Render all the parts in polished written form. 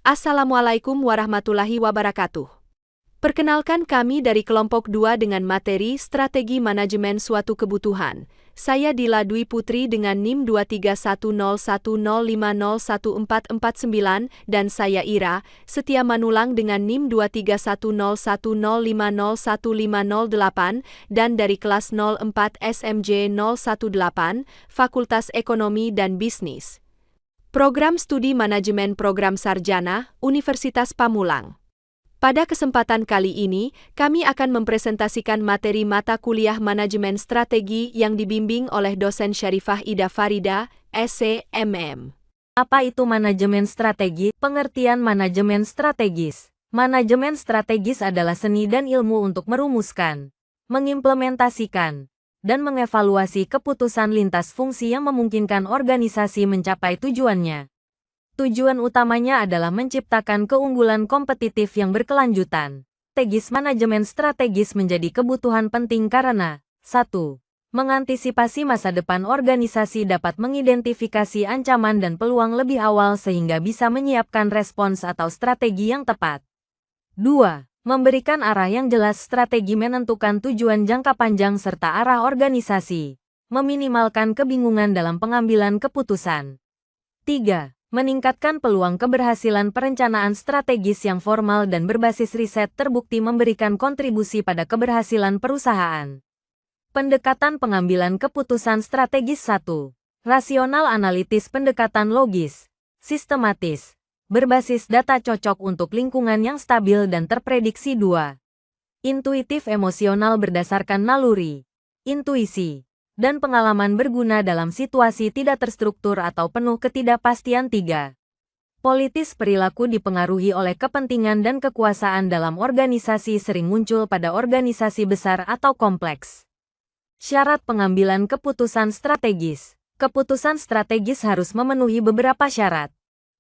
Assalamualaikum warahmatullahi wabarakatuh. Perkenalkan kami dari kelompok 2 dengan materi Strategi Manajemen Suatu Kebutuhan. Saya Dila Dwi Putri dengan NIM 23101050149 dan saya Ira Setia Manulang dengan NIM 2310105015008 dan dari kelas 04 SMJ 018 Fakultas Ekonomi dan Bisnis. Program Studi Manajemen Program Sarjana, Universitas Pamulang. Pada kesempatan kali ini, kami akan mempresentasikan materi mata kuliah Manajemen Strategi yang dibimbing oleh dosen Syarifah Ida Farida, SC.MM. Apa itu manajemen strategi? Pengertian manajemen strategis. Manajemen strategis adalah seni dan ilmu untuk merumuskan, mengimplementasikan, dan mengevaluasi keputusan lintas fungsi yang memungkinkan organisasi mencapai tujuannya. Tujuan utamanya adalah menciptakan keunggulan kompetitif yang berkelanjutan. Manajemen strategis menjadi kebutuhan penting karena 1. Mengantisipasi masa depan organisasi dapat mengidentifikasi ancaman dan peluang lebih awal sehingga bisa menyiapkan respons atau strategi yang tepat. 2. Memberikan arah yang jelas. Strategi menentukan tujuan jangka panjang serta arah organisasi, meminimalkan kebingungan dalam pengambilan keputusan. 3. Meningkatkan peluang keberhasilan. Perencanaan strategis yang formal dan berbasis riset terbukti memberikan kontribusi pada keberhasilan perusahaan. Pendekatan pengambilan keputusan strategis. 1. Rasional analitis. Pendekatan logis, sistematis, berbasis data cocok untuk lingkungan yang stabil dan terprediksi. 2. Intuitif emosional berdasarkan naluri, intuisi, dan pengalaman berguna dalam situasi tidak terstruktur atau penuh ketidakpastian. 3. Politis. Perilaku dipengaruhi oleh kepentingan dan kekuasaan dalam organisasi sering muncul pada organisasi besar atau kompleks. Syarat pengambilan keputusan strategis. Keputusan strategis harus memenuhi beberapa syarat.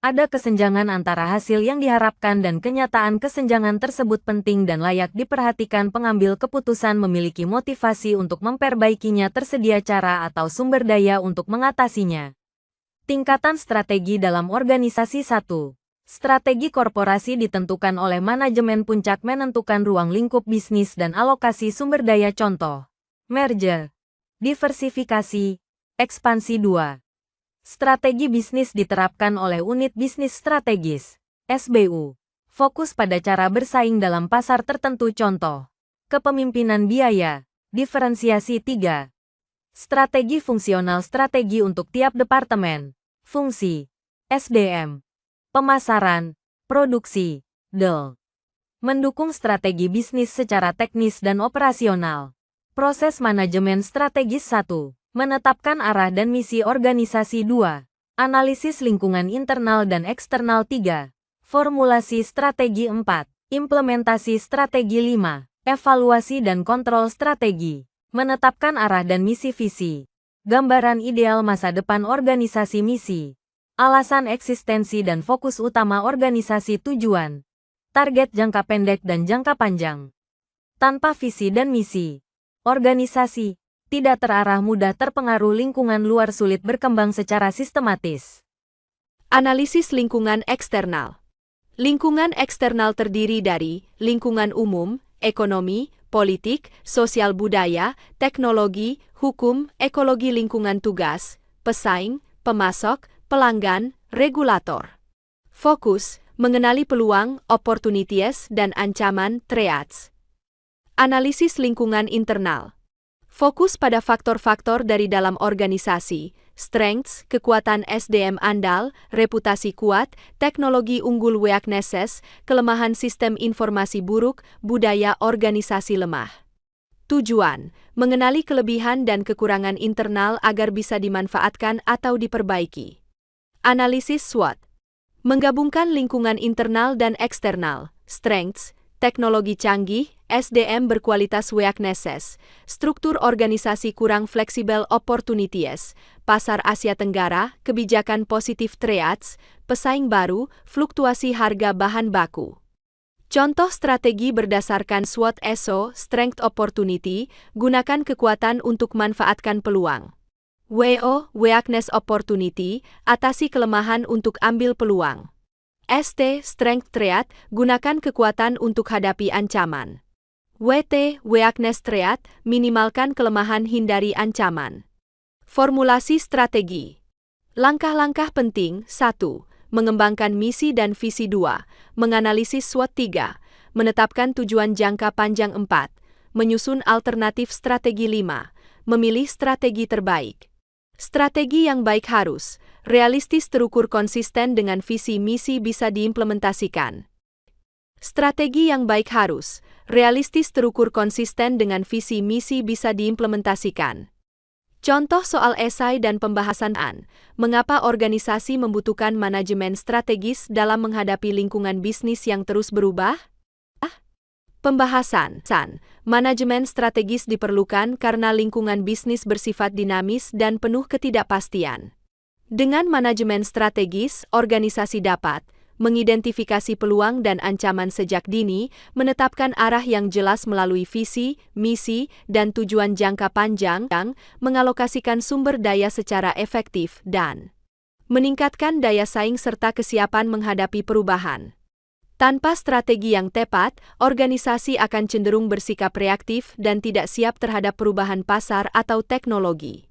Ada kesenjangan antara hasil yang diharapkan dan kenyataan. Kesenjangan tersebut penting dan layak diperhatikan. Pengambil keputusan memiliki motivasi untuk memperbaikinya. Tersedia cara atau sumber daya untuk mengatasinya. Tingkatan strategi dalam organisasi. 1. Strategi korporasi ditentukan oleh manajemen puncak menentukan ruang lingkup bisnis dan alokasi sumber daya. Contoh: merger, diversifikasi, ekspansi. 2. Strategi bisnis diterapkan oleh unit bisnis strategis, SBU. Fokus pada cara bersaing dalam pasar tertentu. Contoh: kepemimpinan biaya, diferensiasi. 3. Strategi fungsional. Strategi untuk tiap departemen, fungsi, SDM, pemasaran, produksi, DL. Mendukung strategi bisnis secara teknis dan operasional. Proses manajemen strategis. 1. Menetapkan arah dan misi organisasi. 2. Analisis lingkungan internal dan eksternal. 3. Formulasi strategi. 4. Implementasi strategi. 5. Evaluasi dan kontrol strategi. Menetapkan arah dan misi. Visi, gambaran ideal masa depan organisasi. Misi, alasan eksistensi dan fokus utama organisasi. Tujuan, target jangka pendek dan jangka panjang. Tanpa visi dan misi, organisasi tidak terarah, mudah terpengaruh lingkungan luar, sulit berkembang secara sistematis. Analisis lingkungan eksternal. Lingkungan eksternal terdiri dari lingkungan umum, ekonomi, politik, sosial budaya, teknologi, hukum, ekologi, lingkungan tugas, pesaing, pemasok, pelanggan, regulator. Fokus, mengenali peluang, opportunities, dan ancaman, threats. Analisis lingkungan internal. Fokus pada faktor-faktor dari dalam organisasi, strengths, kekuatan SDM andal, reputasi kuat, teknologi unggul weaknesses, kelemahan sistem informasi buruk, budaya organisasi lemah. Tujuan, mengenali kelebihan dan kekurangan internal agar bisa dimanfaatkan atau diperbaiki. Analisis SWOT. Menggabungkan lingkungan internal dan eksternal, strengths, teknologi canggih, SDM berkualitas weaknesses, struktur organisasi kurang fleksibel opportunities, pasar Asia Tenggara, kebijakan positif threats, pesaing baru, fluktuasi harga bahan baku. Contoh strategi berdasarkan SWOT ESO, Strength Opportunity, gunakan kekuatan untuk manfaatkan peluang. WO, Weakness Opportunity, atasi kelemahan untuk ambil peluang. ST. Strength Triad, gunakan kekuatan untuk hadapi ancaman. WT. Weakness Triad, minimalkan kelemahan, hindari ancaman. Formulasi strategi. Langkah-langkah penting. 1. Mengembangkan misi dan visi. 2. Menganalisis SWOT. 3. Menetapkan tujuan jangka panjang. 4. Menyusun alternatif strategi. 5. Memilih strategi terbaik. Strategi yang baik harus realistis, terukur, konsisten dengan visi misi, bisa diimplementasikan. Strategi yang baik harus realistis, terukur, konsisten dengan visi misi, bisa diimplementasikan. Contoh soal esai dan pembahasan. Mengapa organisasi membutuhkan manajemen strategis dalam menghadapi lingkungan bisnis yang terus berubah? Pembahasan. Manajemen strategis diperlukan karena lingkungan bisnis bersifat dinamis dan penuh ketidakpastian. Dengan manajemen strategis, organisasi dapat mengidentifikasi peluang dan ancaman sejak dini, menetapkan arah yang jelas melalui visi, misi, dan tujuan jangka panjang, mengalokasikan sumber daya secara efektif, dan meningkatkan daya saing serta kesiapan menghadapi perubahan. Tanpa strategi yang tepat, organisasi akan cenderung bersikap reaktif dan tidak siap terhadap perubahan pasar atau teknologi.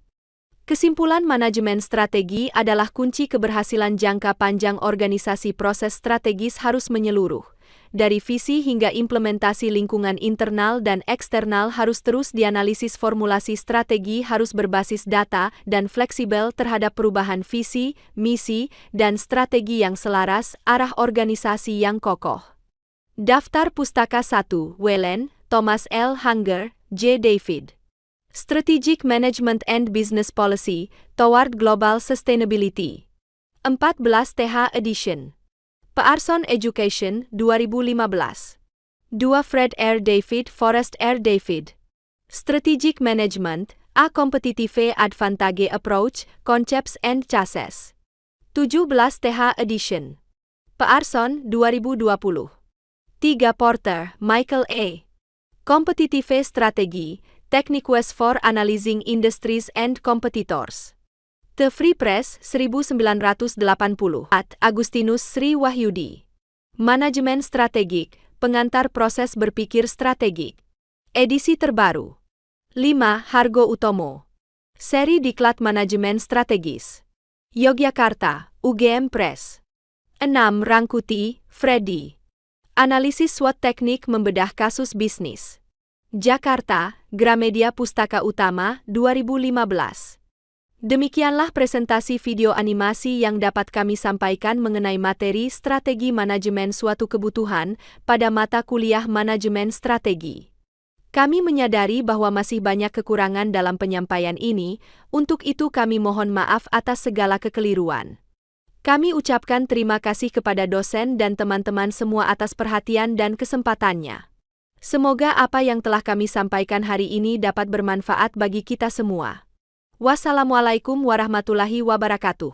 Kesimpulan, manajemen strategi adalah kunci keberhasilan jangka panjang organisasi. Proses strategis harus menyeluruh. Dari visi hingga implementasi, lingkungan internal dan eksternal harus terus dianalisis. Formulasi strategi harus berbasis data dan fleksibel terhadap perubahan visi, misi, dan strategi yang selaras, arah organisasi yang kokoh. Daftar Pustaka 1. Whelan, Thomas L. Hanger, J. David. Strategic Management and Business Policy Toward Global Sustainability. 14 TH Edition. Pearson Education, 2015. 2 Fred R. David, Forrest R. David. Strategic Management, A Competitive Advantage Approach, Concepts and Chassis. 17 TH Edition. Pearson, 2020. 3 Porter, Michael A. Competitive Strategy, Techniques for Analyzing Industries and Competitors. The Free Press, 1980. Agustinus Sri Wahyudi. Manajemen Strategik, Pengantar Proses Berpikir Strategik. Edisi terbaru. 5. Hargo Utomo. Seri Diklat Manajemen Strategis. Yogyakarta, UGM Press. 6. Rangkuti, Freddy. Analisis SWOT Teknik Membedah Kasus Bisnis. Jakarta, Gramedia Pustaka Utama, 2015. Demikianlah presentasi video animasi yang dapat kami sampaikan mengenai materi strategi manajemen suatu kebutuhan pada mata kuliah manajemen strategi. Kami menyadari bahwa masih banyak kekurangan dalam penyampaian ini, untuk itu kami mohon maaf atas segala kekeliruan. Kami ucapkan terima kasih kepada dosen dan teman-teman semua atas perhatian dan kesempatannya. Semoga apa yang telah kami sampaikan hari ini dapat bermanfaat bagi kita semua. Wassalamualaikum warahmatullahi wabarakatuh.